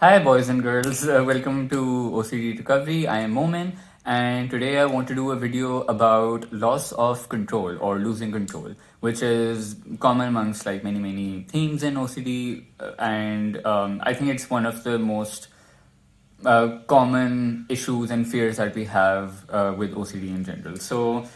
Hi, boys and girls. Welcome to OCD Recovery. I am Momin, and today I want to do a video about loss of control or losing control, which is common amongst like many themes in OCD, and I think it's one of the most common issues and fears that we have with OCD in general. So,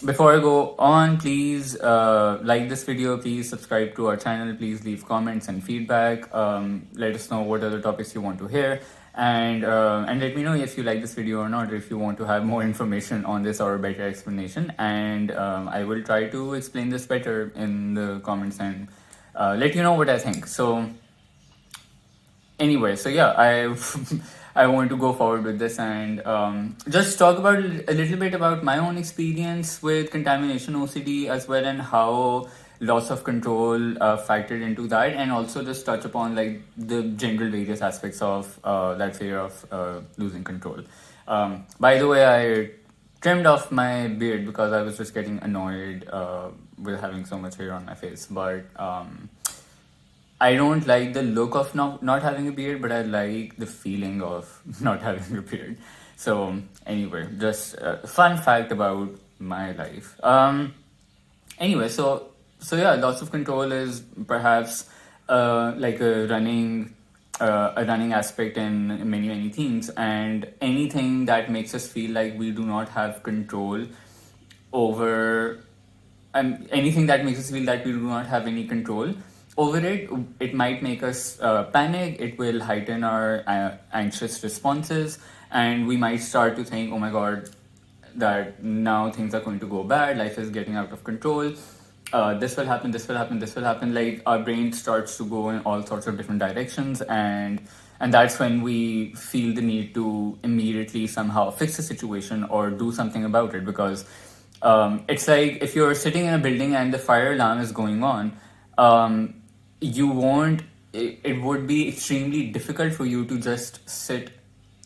before I go on, please like this video, please subscribe to our channel, please leave comments and feedback. Let us know what other topics you want to hear, and let me know if you like this video or not, or if you want to have more information on this or a better explanation. And I will try to explain this better in the comments and let you know what I think. So anyway, so yeah, I I want to go forward with this and just talk about a little bit about my own experience with contamination OCD as well, and how loss of control factored into that, and also just touch upon like the general various aspects of that fear of losing control. By the way, I trimmed off my beard because I was just getting annoyed with having so much hair on my face, but I don't like the look of not having a beard, but I like the feeling of not having a beard. So anyway, just a fun fact about my life. Anyway, so yeah, loss of control is perhaps like a running aspect in many themes, and anything that makes us feel like we do not have control over, and anything that makes us feel that we do not have any control over it. It might make us panic, it will heighten our anxious responses, and we might start to think, oh my god, that now things are going to go bad, life is getting out of control, this will happen, this will happen, this will happen. Like our brain starts to go in all sorts of different directions, and that's when we feel the need to immediately somehow fix the situation or do something about it, because it's like if you're sitting in a building and the fire alarm is going on, you won't, it would be extremely difficult for you to just sit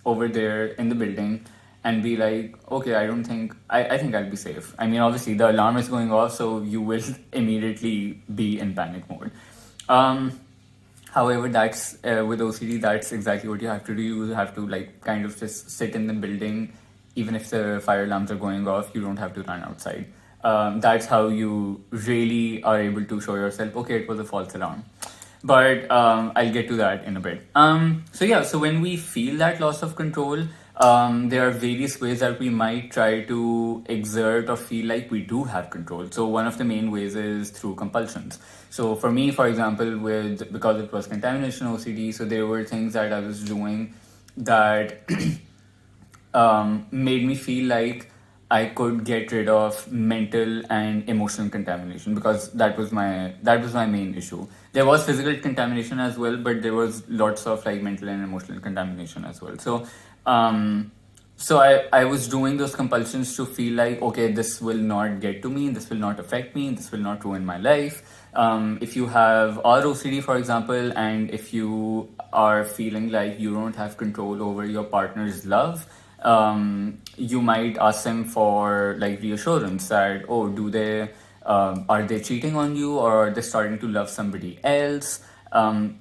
over there in the building and be like, okay, I think I'll be safe. I mean, obviously the alarm is going off, so you will immediately be in panic mode. However, that's with OCD, that's exactly what you have to do. You have to like kind of just sit in the building, even if the fire alarms are going off. You don't have to run outside. That's how you really are able to show yourself, okay, it was a false alarm. But I'll get to that in a bit. So yeah, so when we feel that loss of control, there are various ways that we might try to exert or feel like we do have control. So one of the main ways is through compulsions. So for me, for example, because it was contamination OCD, so there were things that I was doing that made me feel like I could get rid of mental and emotional contamination, because that was my main issue. There was physical contamination as well, but there was lots of like mental and emotional contamination as well. So I was doing those compulsions to feel like, okay, this will not get to me, this will not affect me, this will not ruin my life. If you have ROCD, for example, and if you are feeling like you don't have control over your partner's love, you might ask them for like reassurance that, oh, are they cheating on you, or are they starting to love somebody else?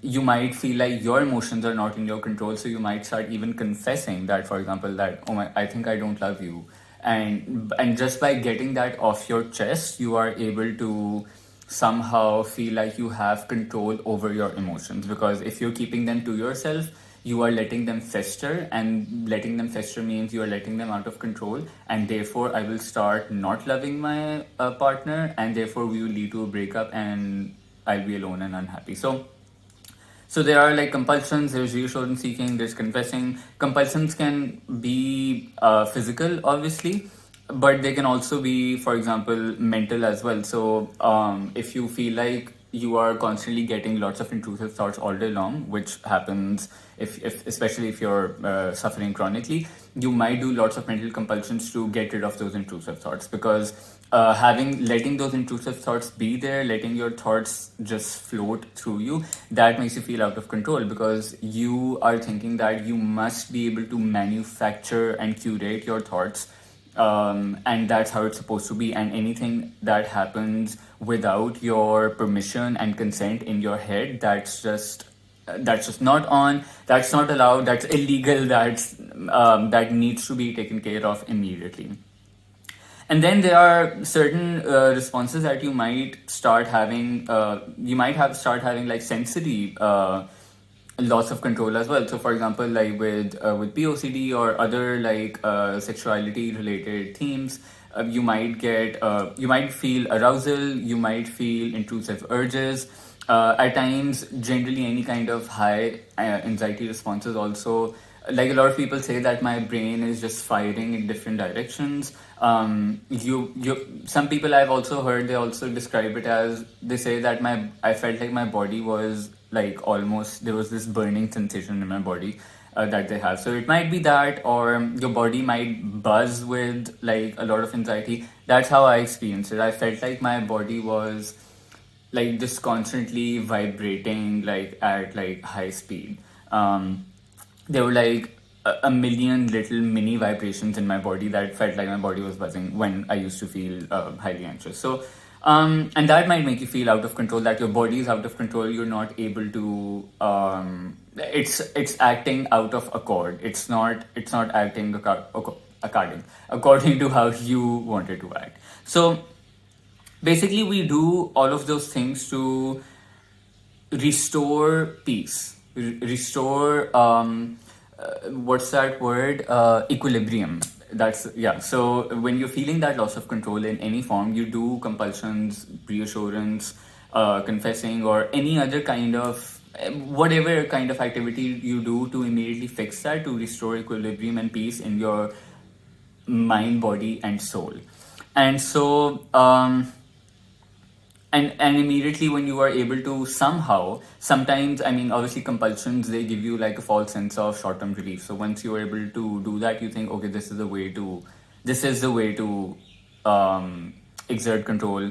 You might feel like your emotions are not in your control, so you might start even confessing that, for example, that, oh my, I think I don't love you, and just by getting that off your chest, you are able to somehow feel like you have control over your emotions, because if you're keeping them to yourself, you are letting them fester, and letting them fester means you are letting them out of control, and therefore I will start not loving my partner, and therefore we will lead to a breakup, and I'll be alone and unhappy. So there are like compulsions, there's reassurance seeking, there's confessing. Compulsions can be physical, obviously, but they can also be, for example, mental as well. So if you feel like you are constantly getting lots of intrusive thoughts all day long, which happens if especially if you're suffering chronically, you might do lots of mental compulsions to get rid of those intrusive thoughts, because letting those intrusive thoughts be there, letting your thoughts just float through you, that makes you feel out of control, because you are thinking that you must be able to manufacture and curate your thoughts, and that's how it's supposed to be. And anything that happens without your permission and consent in your head, that's just that's just not on, that's not allowed, that's illegal, that needs to be taken care of immediately. And then there are certain responses that you might start having. You might have start having like sensory loss of control as well. So, for example, like with POCD or other like sexuality related themes, you might feel arousal, you might feel intrusive urges. At times, generally, any kind of high anxiety responses also, like a lot of people say that my brain is just firing in different directions. Some people I've also heard, they also describe it as, they say that I felt like my body was like almost, there was this burning sensation in my body that they have. So it might be that, or your body might buzz with like a lot of anxiety. That's how I experienced it. I felt like my body was like just constantly vibrating like at like high speed. There were like a million little mini vibrations in my body that felt like my body was buzzing when I used to feel highly anxious. So, and that might make you feel out of control, that your body is out of control. You're not able to. It's acting out of accord. It's not acting according to how you wanted to act. So basically, we do all of those things to restore peace, restore what's that word, equilibrium. That's, yeah. So when you're feeling that loss of control in any form, you do compulsions, reassurance, confessing, or any other kind of whatever kind of activity you do to immediately fix that, to restore equilibrium and peace in your mind, body, and soul. And so and immediately when you are able to somehow, sometimes, I mean, obviously compulsions, they give you like a false sense of short-term relief. So once you are able to do that, you think, okay, this is the way to exert control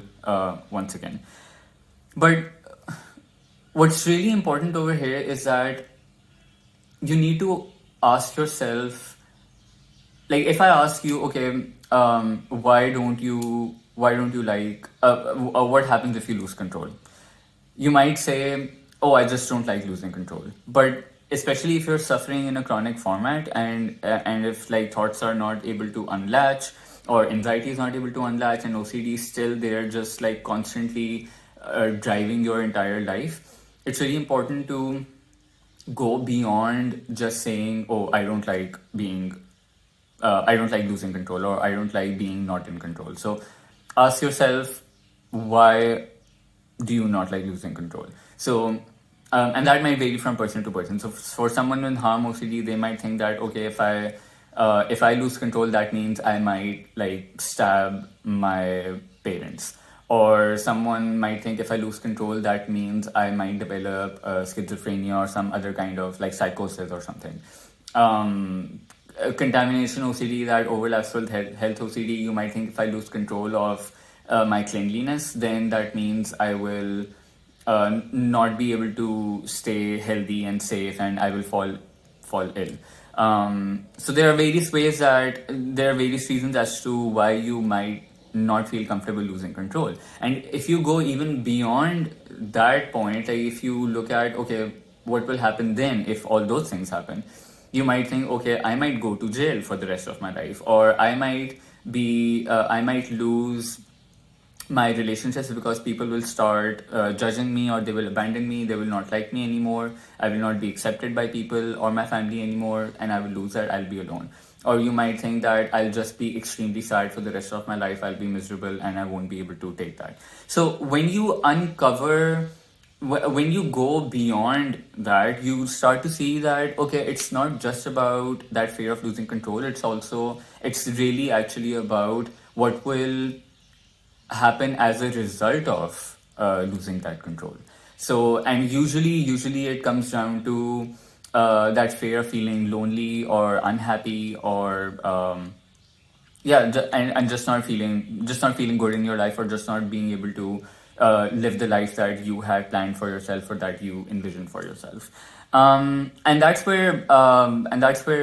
once again. But what's really important over here is that you need to ask yourself, like, if I ask you, okay, why don't you like, what happens if you lose control? You might say, oh, I just don't like losing control. But especially if you're suffering in a chronic format, and if like thoughts are not able to unlatch, or anxiety is not able to unlatch, and OCD is still there, just like constantly driving your entire life, it's really important to go beyond just saying, oh, I don't like losing control, or I don't like being not in control. So ask yourself, why do you not like losing control? So, and that might vary from person to person. So for someone with harm OCD, they might think that, okay, if I lose control, that means I might like stab my parents. Or someone might think, if I lose control, that means I might develop schizophrenia or some other kind of like psychosis or something. Contamination OCD that overlaps with health OCD, you might think, if I lose control of my cleanliness, then that means I will not be able to stay healthy and safe, and I will fall ill. So there are various reasons as to why you might not feel comfortable losing control. And if you go even beyond that point, like if you look at, okay, what will happen then if all those things happen, you might think, okay, I might go to jail for the rest of my life, or I might lose my relationships because people will start judging me, or they will abandon me, they will not like me anymore, I will not be accepted by people or my family anymore, and I will lose that, I'll be alone. Or you might think that I'll just be extremely sad for the rest of my life, I'll be miserable, and I won't be able to take that. So when you go beyond that, you start to see that, okay, it's not just about that fear of losing control, it's really actually about what will happen as a result of losing that control. So, and usually it comes down to that fear of feeling lonely or unhappy, or and just not feeling good in your life, or just not being able to live the life that you had planned for yourself, or that you envisioned for yourself. And that's where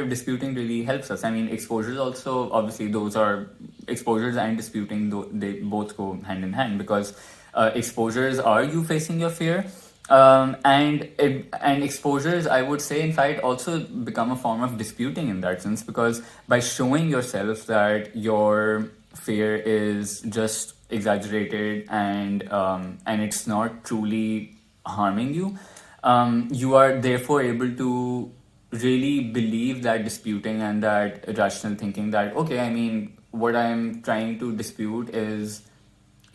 disputing really helps us. I mean, exposures also, obviously, those are exposures and disputing, they both go hand in hand, because exposures are you facing your fear, And exposures, I would say, in fact, also become a form of disputing in that sense, because by showing yourself that your fear is just exaggerated and it's not truly harming you, you are therefore able to really believe that disputing and that rational thinking that, okay, I mean, what I'm trying to dispute is,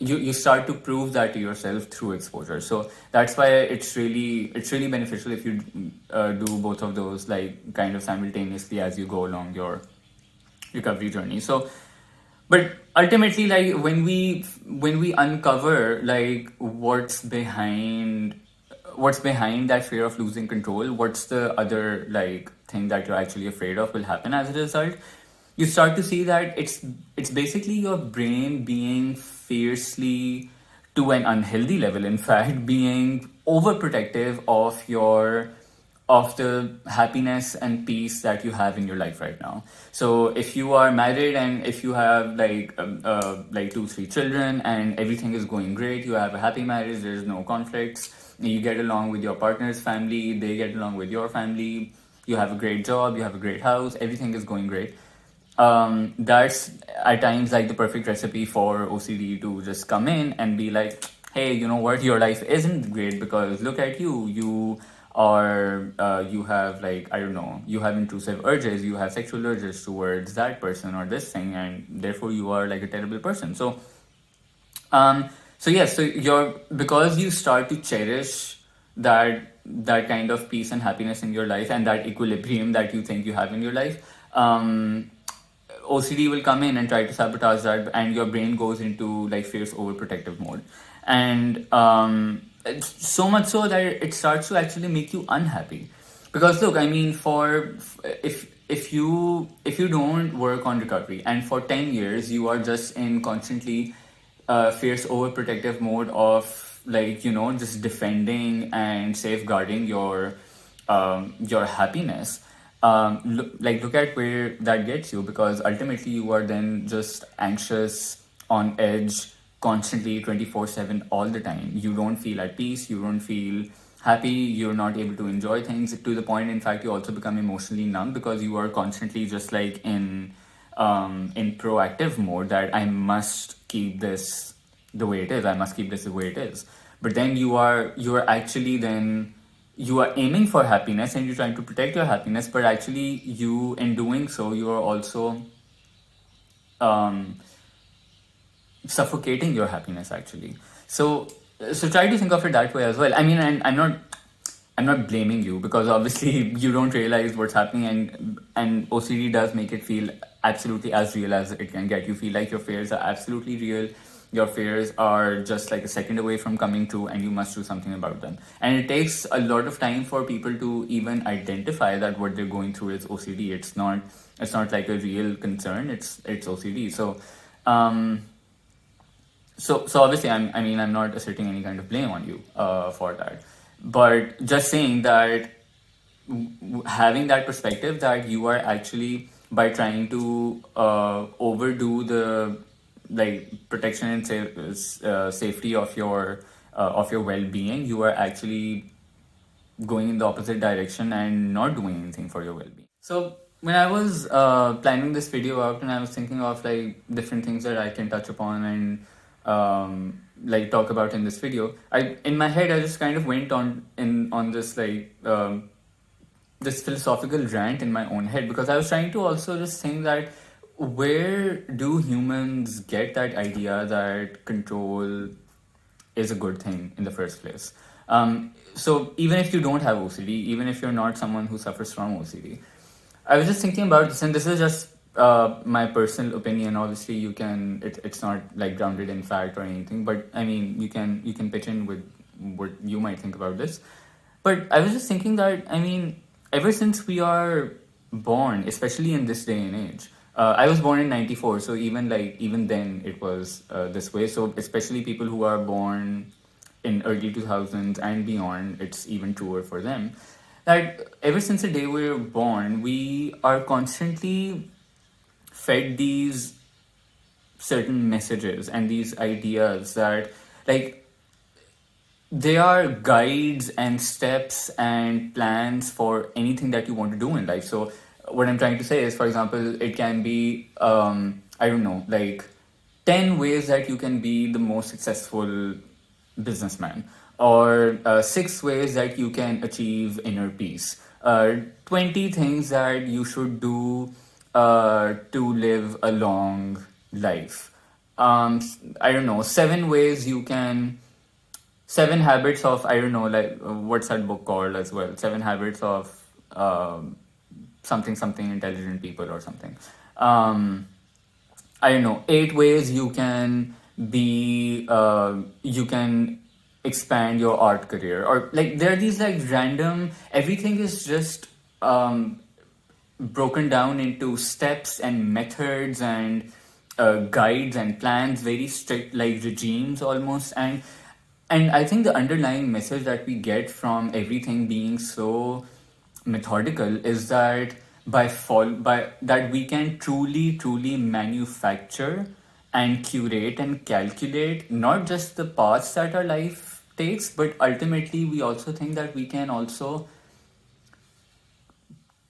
you start to prove that to yourself through exposure. So that's why it's really beneficial if you do both of those, like, kind of simultaneously as you go along your recovery journey. So, but ultimately, like, when we uncover, like, what's behind that fear of losing control, what's the other, like, thing that you're actually afraid of will happen as a result, you start to see that it's basically your brain being fiercely, to an unhealthy level, in fact, being overprotective of the happiness and peace that you have in your life right now. So if you are married and if you have, like 2, 3 children and everything is going great, you have a happy marriage, there's no conflicts, you get along with your partner's family, they get along with your family, you have a great job, you have a great house, everything is going great. That's at times like the perfect recipe for OCD to just come in and be like, hey, you know what, your life isn't great because look at you. You have, like, I don't know, you have intrusive urges, you have sexual urges towards that person or this thing, and therefore you are like a terrible person. So yes, so you're because you start to cherish that kind of peace and happiness in your life and that equilibrium that you think you have in your life. OCD will come in and try to sabotage that, and your brain goes into like fierce overprotective mode, and it's so much so that it starts to actually make you unhappy. Because look, I mean, if you don't work on recovery and for 10 years you are just in constantly fierce overprotective mode of, like, just defending and safeguarding your happiness, look at where that gets you, because ultimately you are then just anxious, on edge, constantly 24/7 all the time. You don't feel at peace, you don't feel happy, you're not able to enjoy things, to the point, in fact, you also become emotionally numb because you are constantly just like in proactive mode that I must keep this the way it is, I must keep this the way it is. But then you are actually then you are aiming for happiness and you're trying to protect your happiness, but actually you, in doing so, you are also um, suffocating your happiness actually. So try to think of it that way as well. I mean, and I'm not blaming you, because obviously you don't realize what's happening, and OCD does make it feel absolutely as real as it can get. You feel like your fears are absolutely real. Your fears are just like a second away from coming true, and you must do something about them. And it takes a lot of time for people to even identify that what they're going through is OCD. It's not like a real concern. It's OCD. So obviously, I'm not asserting any kind of blame on you for that, but just saying that having that perspective that you are actually, by trying to overdo the, like, protection and safety of your well-being, you are actually going in the opposite direction and not doing anything for your well-being. So when I was planning this video out, and I was thinking of like different things that I can touch upon and like talk about in this video, in my head I just kind of went on this like this philosophical rant in my own head, because I was trying to also just think that where do humans get that idea that control is a good thing in the first place? So even if you don't have OCD, even if you're not someone who suffers from OCD, I was just thinking about this, and this is just my personal opinion. Obviously, it's not like grounded in fact or anything, but I mean, you can pitch in with what you might think about this. But I was just thinking that, I mean, ever since we are born, especially in this day and age, I was born in '94, so even then it was this way. So especially people who are born in early 2000s and beyond, it's even truer for them. That ever since the day we were born, we are constantly fed these certain messages and these ideas that, like, they are guides and steps and plans for anything that you want to do in life. So what I'm trying to say is, for example, it can be I don't know, like 10 ways that you can be the most successful businessman, or 6 ways that you can achieve inner peace, 20 things that you should do to live a long life. I don't know, 7 ways you can, 7 habits of, I don't know, like what's that book called as well? 7 habits of something something intelligent people or something. Um, I don't know, 8 ways you can be, you can expand your art career, or like there are these like random. Everything is just broken down into steps and methods and guides and plans, very strict like regimes almost. And I think the underlying message that we get from everything being so methodical is that by that we can truly manufacture and curate and calculate not just the paths that our life takes, but ultimately we also think that we can also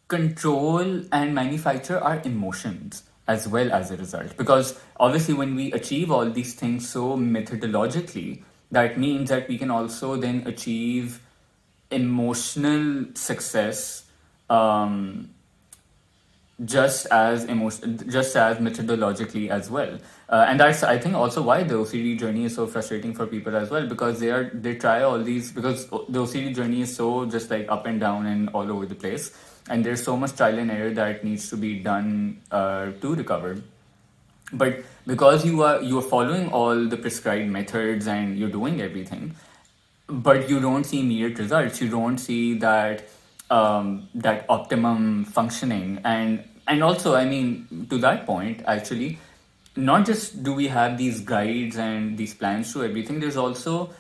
control and manufacture our emotions as well as a result. Because obviously, when we achieve all these things so methodologically, that means that we can also then achieve emotional success, um, just as methodologically as well. And that's, I think, also why the OCD journey is so frustrating for people as well, because they try all these, because the OCD journey is so just like up and down and all over the place, and there's so much trial and error that needs to be done to recover. But because you are following all the prescribed methods and you're doing everything, but you don't see immediate results, you don't see that optimum functioning. And also, I mean, to that point, actually, not just do we have these guides and these plans to everything, there's also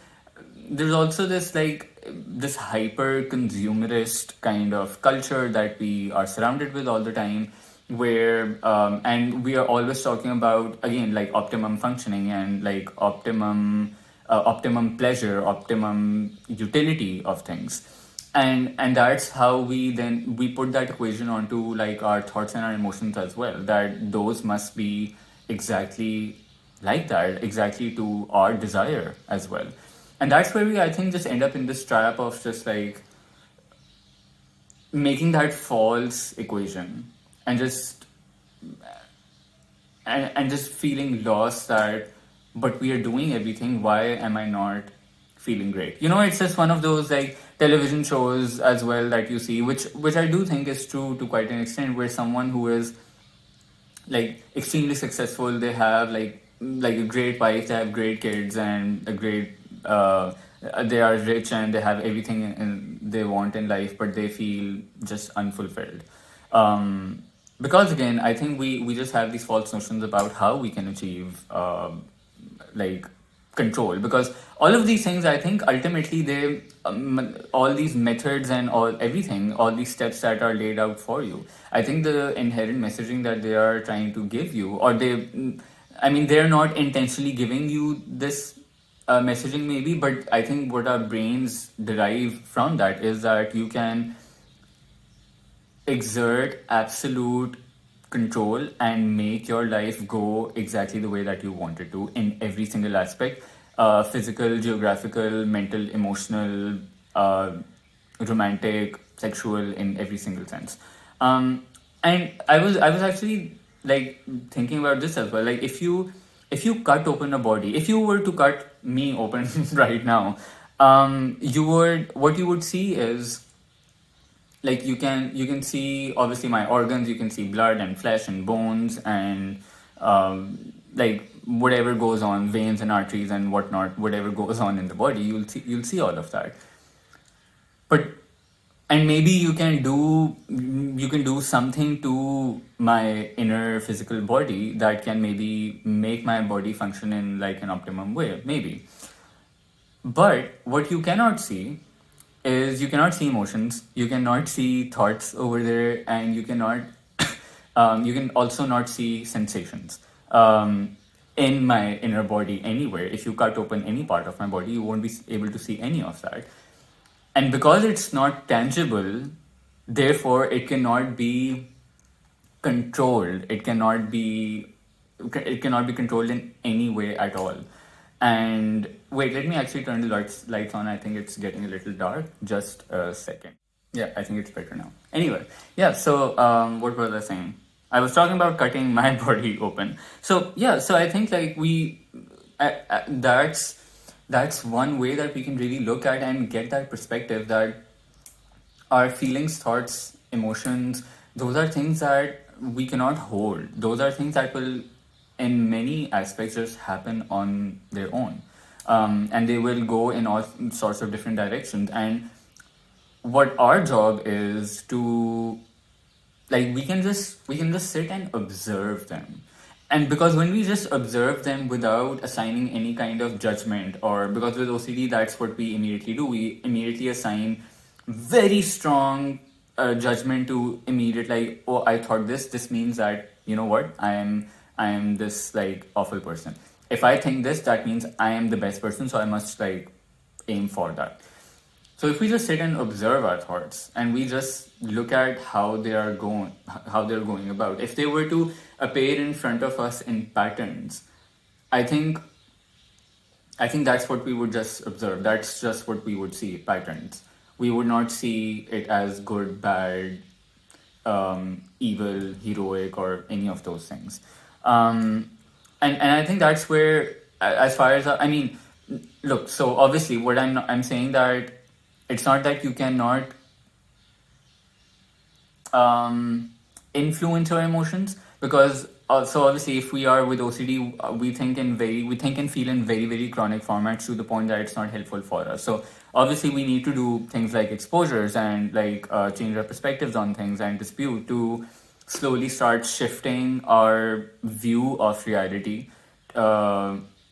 this like this hyper consumerist kind of culture that we are surrounded with all the time, where and we are always talking about, again, like optimum functioning and like optimum pleasure, optimum utility of things. And that's how we put that equation onto like our thoughts and our emotions as well, that those must be exactly like that, exactly to our desire as well. And that's where we, I think, just end up in this trap of just like making that false equation, and just feeling lost that, but we are doing everything, why am I not feeling great? It's just one of those like television shows as well that you see, which I do think is true to quite an extent, where someone who is like extremely successful, they have like a great wife, they have great kids, and a great they are rich and they have everything they want in life, but they feel just unfulfilled. Because again, I think we just have these false notions about how we can achieve like control, because all of these things, I think, ultimately they all these methods and all these steps that are laid out for you, I think the inherent messaging that they are trying to give you, or I mean, they're not intentionally giving you this messaging maybe, but I think what our brains derive from that is that you can exert absolute control and make your life go exactly the way that you want it to in every single aspect, physical, geographical, mental, emotional, romantic, sexual, in every single sense. And I was actually like thinking about this as well, like if you cut open a body, if you were to cut me open right now, what you would see is, like, you can see obviously my organs, you can see blood and flesh and bones and like whatever goes on, veins and arteries and whatnot, whatever goes on in the body, you'll see all of that. But and maybe you can do something to my inner physical body that can maybe make my body function in like an optimum way, maybe. But what you cannot see is, you cannot see emotions, you cannot see thoughts over there, and you can also not see sensations. in my inner body anywhere. If you cut open any part of my body, you won't be able to see any of that. And because it's not tangible, therefore it cannot be controlled. It cannot be controlled in any way at all. And wait, let me actually turn the lights on. I think it's getting a little dark. Just a second. Yeah, I think it's better now. Anyway, yeah. So, what was I saying? I was talking about cutting my body open. So yeah. So I think like that's one way that we can really look at and get that perspective that our feelings, thoughts, emotions, those are things that we cannot hold. Those are things that will, in many aspects, just happen on their own. And they will go in all sorts of different directions. And what our job is to, like, we can just sit and observe them. And because when we just observe them without assigning any kind of judgment, or because with OCD that's what we immediately do, we immediately assign very strong judgment to immediate, like, oh, I thought this means that, you know what, I am this like awful person. If I think this, that means I am the best person, so I must like aim for that. So if we just sit and observe our thoughts and we just look at how they're going about, if they were to appear in front of us in patterns, I think that's what we would just observe. That's just what we would see, patterns. We would not see it as good, bad, evil, heroic, or any of those things. And I think that's where, as far as I mean, look. So obviously, what I'm saying that it's not that you cannot influence your emotions, because so obviously if we are with OCD, we think and feel in very, very chronic formats to the point that it's not helpful for us. So obviously we need to do things like exposures and like change our perspectives on things and dispute to slowly start shifting our view of reality to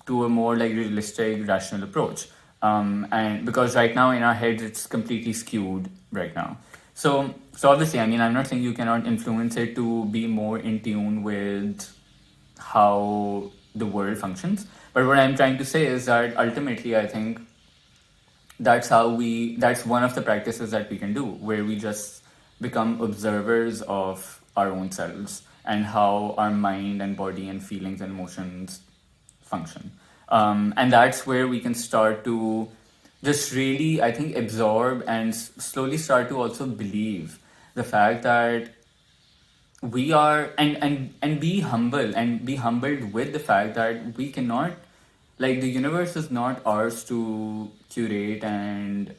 a more like realistic, rational approach. And because right now in our heads it's completely skewed right now. So obviously, I mean, I'm not saying you cannot influence it to be more in tune with how the world functions. But what I'm trying to say is that ultimately, I think that's one of the practices that we can do, where we just become observers of our own selves and how our mind and body and feelings and emotions function. And that's where we can start to just really, I think, absorb and slowly start to also believe the fact that we are, and be humbled with the fact that we cannot, like, the universe is not ours to curate and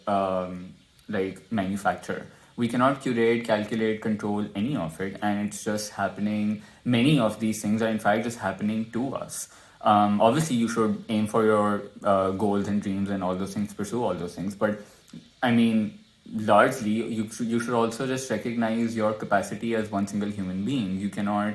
like manufacture. We cannot curate, calculate, control any of it, and it's just happening. Many of these things are in fact just happening to us. Obviously you should aim for your goals and dreams and all those things, pursue all those things, but I mean, largely you should also just recognize your capacity as one single human being. You cannot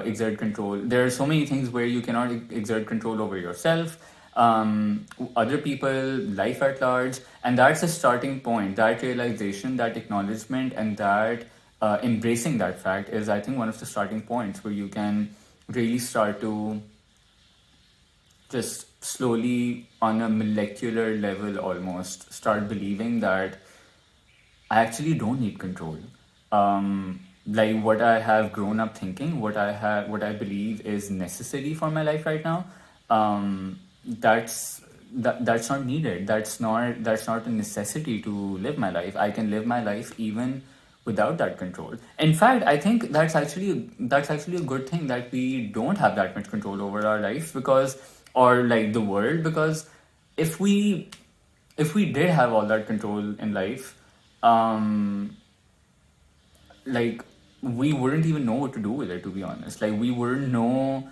exert control. There are so many things where you cannot exert control over yourself, other people, life at large, and that's a starting point. That realization, that acknowledgement, and that embracing that fact is, I think, one of the starting points where you can really start to just slowly, on a molecular level almost, start believing that I actually don't need control. Like, what I have grown up thinking, what I believe is necessary for my life right now, that's not needed. That's not a necessity to live my life. I can live my life even without that control. In fact, I think that's actually a good thing that we don't have that much control over our life, because, or like the world, because if we did have all that control in life, like, we wouldn't even know what to do with it, to be honest. Like, we wouldn't know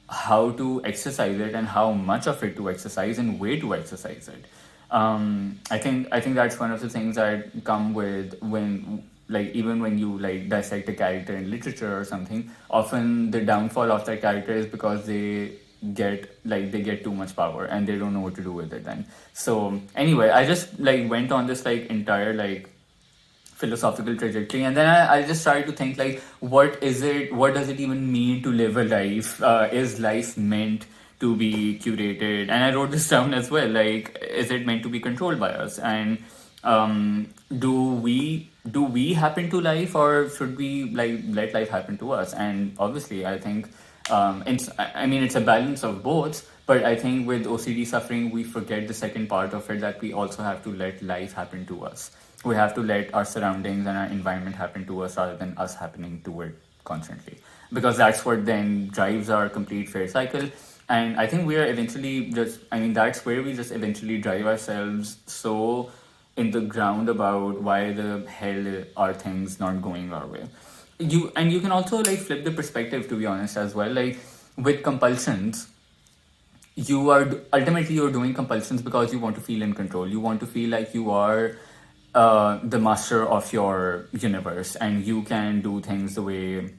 how to exercise it and how much of it to exercise and where to exercise it. I think that's one of the things that come with, when, like, even when you like dissect a character in literature or something, often the downfall of that character is because they get too much power and they don't know what to do with it then. So anyway, I just like went on this like entire like philosophical trajectory, and then I just started to think like, what does it even mean to live a life? Is life meant to be curated? And I wrote this down as well, like, is it meant to be controlled by us? And do we happen to life, or should we like let life happen to us? And obviously I think I mean, it's a balance of both, but I think with OCD suffering, we forget the second part of it, that we also have to let life happen to us. We have to let our surroundings and our environment happen to us rather than us happening to it constantly. Because that's what then drives our complete fair cycle. And I think we are eventually that's where we just eventually drive ourselves so in the ground about why the hell are things not going our way. You can also like flip the perspective, to be honest, as well. Like with compulsions, you're doing compulsions because you want to feel in control. You want to feel like you are the master of your universe, and you can do things the way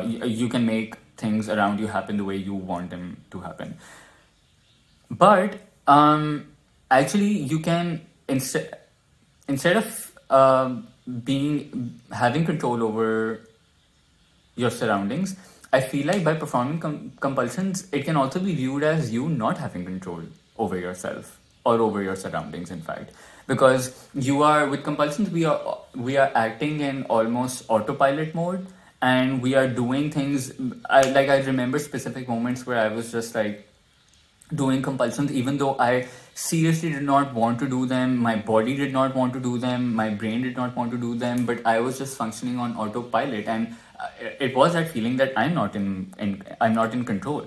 you can make things around you happen the way you want them to happen. But actually, you can instead of being having control over your surroundings, I feel like by performing compulsions, it can also be viewed as you not having control over yourself or over your surroundings. In fact, because you are with compulsions, we are acting in almost autopilot mode, and we are doing things. I remember specific moments where I was just like doing compulsions even though I seriously did not want to do them. My body did not want to do them. My brain did not want to do them. But I was just functioning on autopilot, and it was that feeling that I'm not in control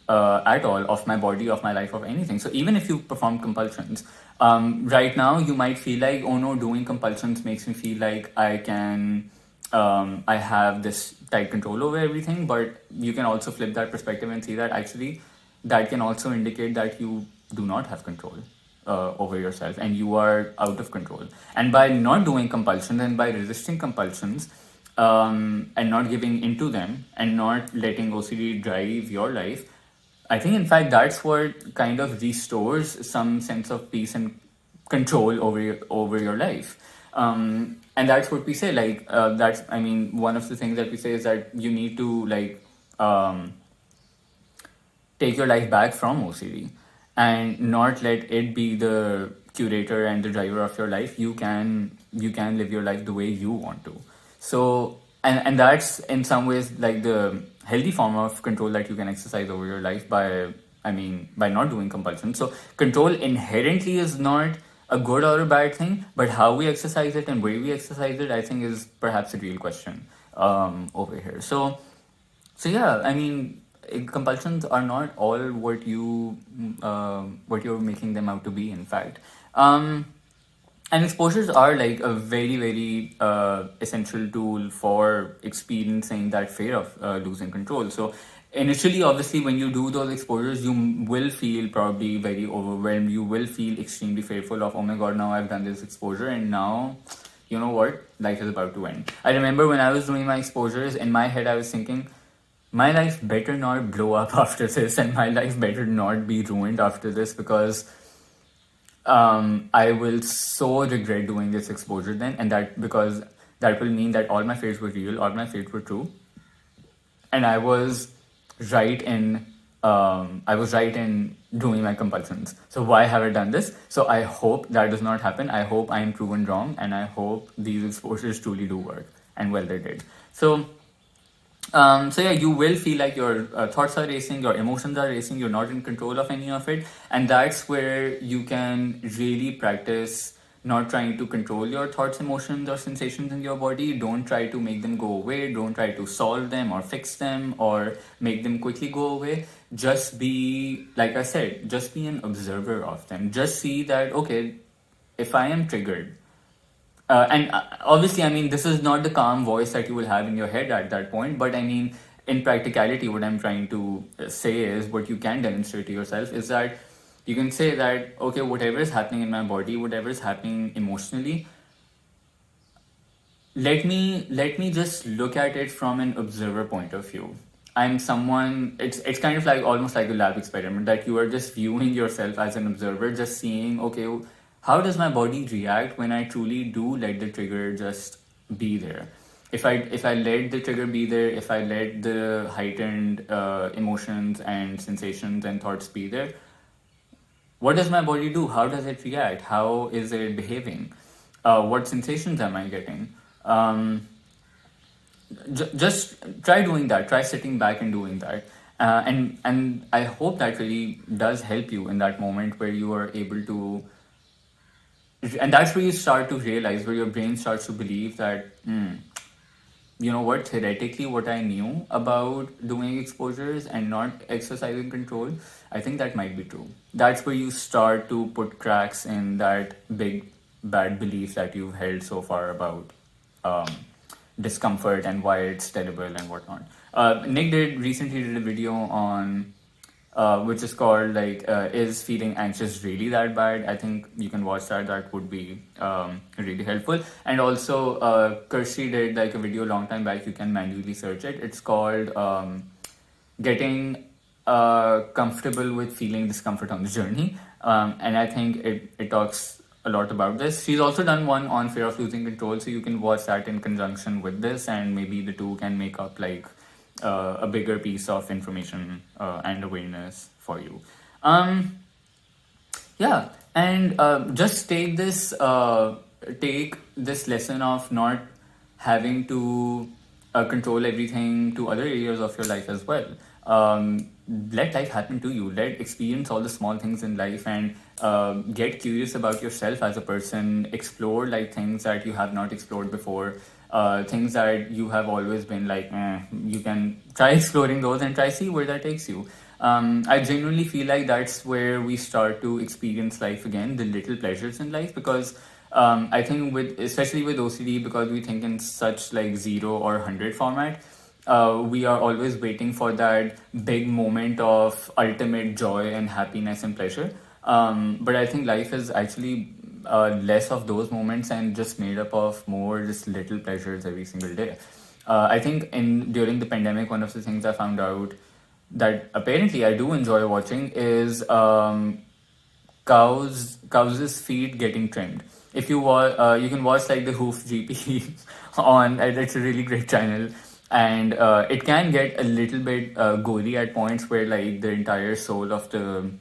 at all of my body, of my life, of anything. So even if you perform compulsions, right now you might feel like, oh no, doing compulsions makes me feel like I have this tight control over everything. But you can also flip that perspective and see that actually that can also indicate that you do not have control over yourself, and you are out of control. And by not doing compulsions and by resisting compulsions, and not giving into them and not letting OCD drive your life, I think in fact that's what kind of restores some sense of peace and control over your life. And that's what we say. Like that's I mean, one of the things that we say is that you need to like take your life back from OCD and not let it be the curator and the driver of your life. You can live your life the way you want to. So and that's in some ways like the healthy form of control that you can exercise over your life by not doing compulsion. So control inherently is not a good or a bad thing, but how we exercise it and where we exercise it, I think, is perhaps a real question over here. So yeah, I mean, compulsions are not all what you're making them out to be. In fact, and exposures are like a very very essential tool for experiencing that fear of losing control. So initially, obviously, when you do those exposures, you will feel probably very overwhelmed. You will feel extremely fearful of, oh my god, now I've done this exposure, and now you know what, life is about to end. I remember when I was doing my exposures, in my head I was thinking, my life better not blow up after this, and my life better not be ruined after this, because I will so regret doing this exposure then, and because that will mean that all my fears were real, all my fears were true, and I was right in doing my compulsions. So why have I done this? So I hope that does not happen. I hope I am proven wrong, and I hope these exposures truly do work. And well, they did. So yeah, you will feel like your thoughts are racing, your emotions are racing, you're not in control of any of it, and that's where you can really practice not trying to control your thoughts, emotions, or sensations in your body. Don't try to make them go away. Don't try to solve them or fix them or make them quickly go away. Just be, like I said, just be an observer of them. Just see that, okay, if I am triggered, and obviously, I mean, this is not the calm voice that you will have in your head at that point, but I mean, in practicality, what I'm trying to say is, what you can demonstrate to yourself is that you can say that, okay, whatever is happening in my body, whatever is happening emotionally, let me just look at it from an observer point of view. I'm someone, it's kind of like almost like a lab experiment, that you are just viewing yourself as an observer, just seeing, okay, how does my body react when I truly do let the trigger just be there. If I let the trigger be there, if I let the heightened emotions and sensations and thoughts be there, what does my body do? How does it react? How is it behaving? What sensations am I getting? Um, just try doing that. Try sitting back and doing that. And I hope that really does help you in that moment where you are able to, and that's where you start to realize, where your brain starts to believe that, you know what, theoretically, what I knew about doing exposures and not exercising control, I think that might be true. That's where you start to put cracks in that big bad belief that you've held so far about um, discomfort and why it's terrible and whatnot. Nick recently did a video on which is called like is feeling anxious really that bad? I think you can watch that. That would be really helpful. And also Kirsty did like a video a long time back. You can manually search it. It's called getting comfortable with feeling discomfort on the journey. And I think it talks a lot about this. She's also done one on fear of losing control, so you can watch that in conjunction with this, and maybe the two can make up like a bigger piece of information and awareness for you. Um, yeah, and just take this lesson of not having to control everything to other areas of your life as well. Let life happen to you. Let experience all the small things in life, and get curious about yourself as a person. Explore like things that you have not explored before. Things that you have always been like, you can try exploring those and try see where that takes you. I genuinely feel like that's where we start to experience life again, the little pleasures in life, because I think especially with OCD, because we think in such like 0 or 100 format, we are always waiting for that big moment of ultimate joy and happiness and pleasure. But I think life is actually less of those moments and just made up of more just little pleasures every single day. I think during the pandemic, one of the things I found out that apparently I do enjoy watching is cows' feet getting trimmed. If you you can watch like the Hoof GP on. It's a really great channel, and it can get a little bit gory at points where like the entire soul of the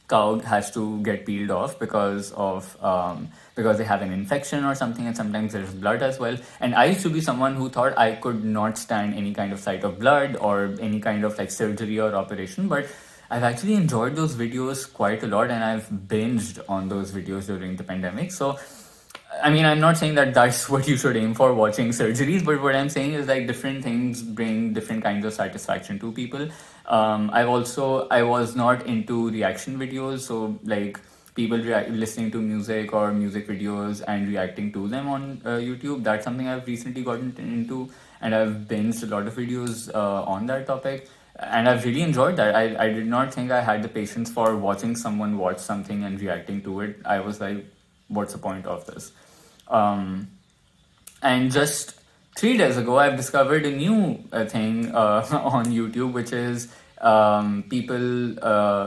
cow has to get peeled off because they have an infection or something, and sometimes there's blood as well. And I used to be someone who thought I could not stand any kind of sight of blood or any kind of like surgery or operation, but I've actually enjoyed those videos quite a lot, and I've binged on those videos during the pandemic. So I mean, I'm not saying that that's what you should aim for watching surgeries, but what I'm saying is like different things bring different kinds of satisfaction to people. I was not into reaction videos, so like people listening to music or music videos and reacting to them on YouTube. That's something I've recently gotten into, and I've binged a lot of videos on that topic. And I've really enjoyed that. I did not think I had the patience for watching someone watch something and reacting to it. I was like, what's the point of this? And just 3 days ago, I've discovered a new thing on YouTube, which is people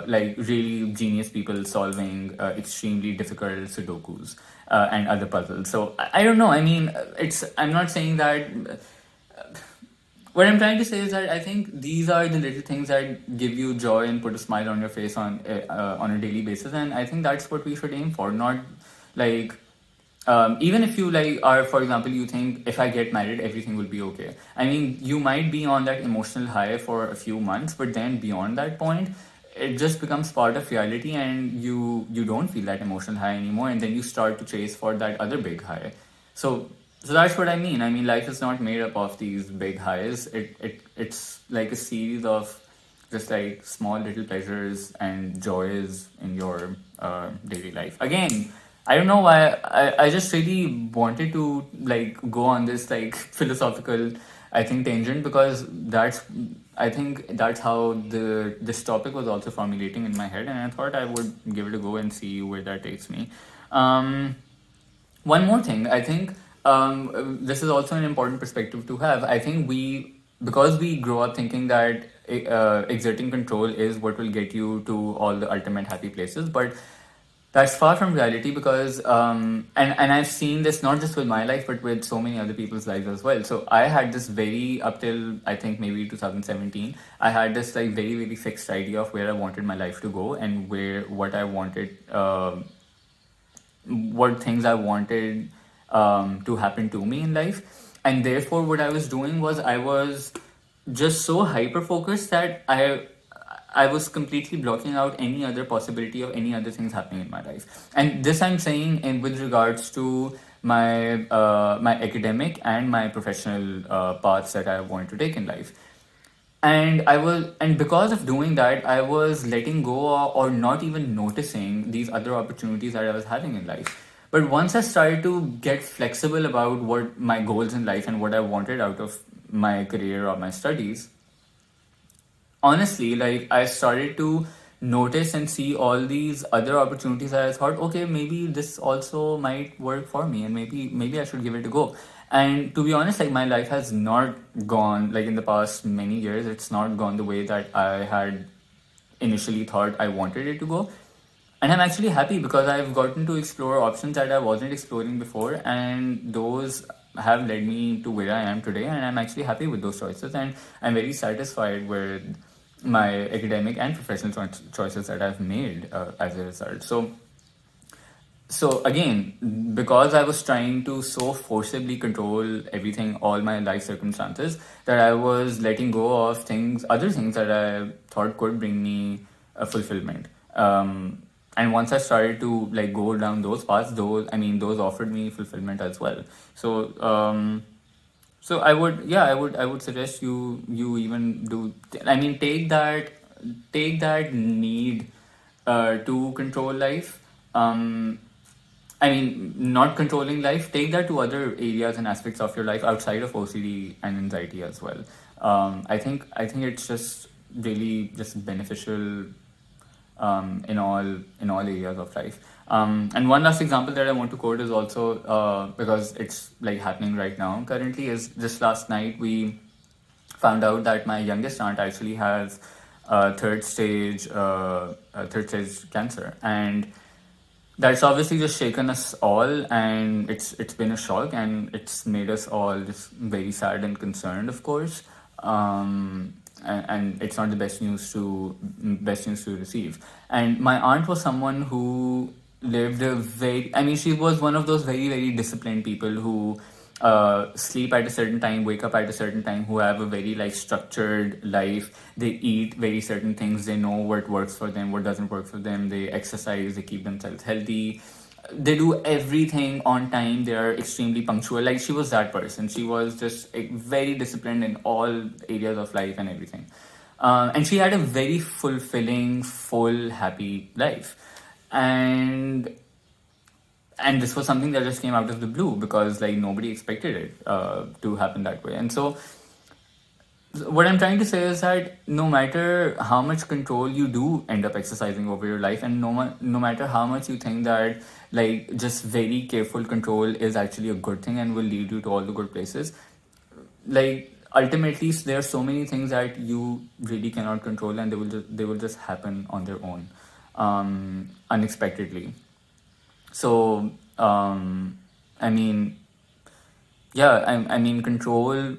like really genius people solving extremely difficult Sudokus and other puzzles. So I don't know. I mean, I'm not saying that. What I'm trying to say is that I think these are the little things that give you joy and put a smile on your face on a daily basis, and I think that's what we should aim for. Not like even if you like are, for example, you think if I get married, everything will be okay. I mean, you might be on that emotional high for a few months, but then beyond that point, it just becomes part of reality, and you don't feel that emotional high anymore, and then you start to chase for that other big high. So that's what I mean. I mean, life is not made up of these big highs. It's like a series of just like small little pleasures and joys in your daily life. Again, I don't know why I just really wanted to like go on this like philosophical, I think, tangent, because I think that's how this topic was also formulating in my head, and I thought I would give it a go and see where that takes me. One more thing, I think this is also an important perspective to have. I think because we grow up thinking that exerting control is what will get you to all the ultimate happy places, but That's far from reality because and I've seen this not just with my life but with so many other people's lives as well. So I had this very up till I think maybe 2017, I had this like very very fixed idea of where I wanted my life to go and where what I wanted, what things I wanted to happen to me in life. And therefore, what I was doing was I was just so hyper focused that I was completely blocking out any other possibility of any other things happening in my life. And this I'm saying in with regards to my academic and my professional paths that I want to take in life. And because of doing that, I was letting go or not even noticing these other opportunities that I was having in life. But once I started to get flexible about what my goals in life and what I wanted out of my career or my studies, honestly, like I started to notice and see all these other opportunities that I thought, okay, maybe this also might work for me, and maybe I should give it a go. And to be honest, like my life has not gone like in the past many years. It's not gone the way that I had initially thought I wanted it to go. And I'm actually happy because I've gotten to explore options that I wasn't exploring before, and those have led me to where I am today. And I'm actually happy with those choices, and I'm very satisfied with my academic and professional choices that I've made as a result. So again, because I was trying to so forcibly control everything, all my life circumstances, that I was letting go of other things that I thought could bring me a fulfillment. And once I started to like go down those paths, those offered me fulfillment as well. So I would suggest you even do. I mean, take that need to control life. I mean, not controlling life. Take that to other areas and aspects of your life outside of OCD and anxiety as well. I think it's just really just beneficial in all areas of life. And one last example that I want to quote is also because it's like happening right now currently, is just last night we found out that my youngest aunt actually has third stage cancer. And that's obviously just shaken us all, and it's been a shock, and it's made us all just very sad and concerned, of course. And it's not the best news to receive. And my aunt was someone who lived a very, I mean, she was one of those very very disciplined people who sleep at a certain time, wake up at a certain time, who have a very like structured life. They eat very certain things. They know what works for them, what doesn't work for them. They exercise. They keep themselves healthy. They do everything on time. They are extremely punctual. Like she was that person. She was just very disciplined in all areas of life and everything. And she had a very fulfilling, full, happy life. And this was something that just came out of the blue because like nobody expected it to happen that way. And so what I'm trying to say is that no matter how much control you do end up exercising over your life, and no matter how much you think that like just very careful control is actually a good thing and will lead you to all the good places, like ultimately there are so many things that you really cannot control, and they will just happen on their own, unexpectedly. So I mean, yeah, I mean control,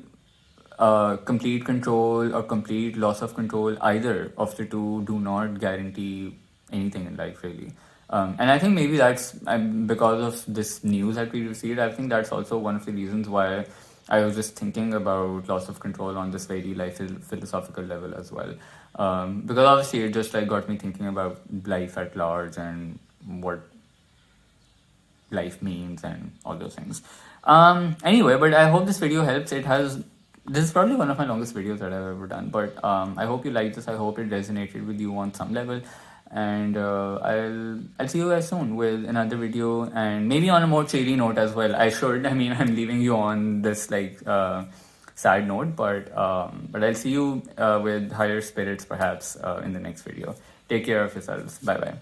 complete control or complete loss of control, either of the two do not guarantee anything in life, really. And I think maybe that's because of this news that we received. I think that's also one of the reasons why I was just thinking about loss of control on this very life philosophical level as well. Because obviously it just like got me thinking about life at large and what life means and all those things. Anyway, but I hope this video helps. This is probably one of my longest videos that I've ever done, but I hope you liked this. I hope it resonated with you on some level. And I'll see you guys soon with another video, and maybe on a more cheery note as well. I mean, I'm leaving you on this like sad note, but I'll see you with higher spirits perhaps in the next video. Take care of yourselves. Bye bye.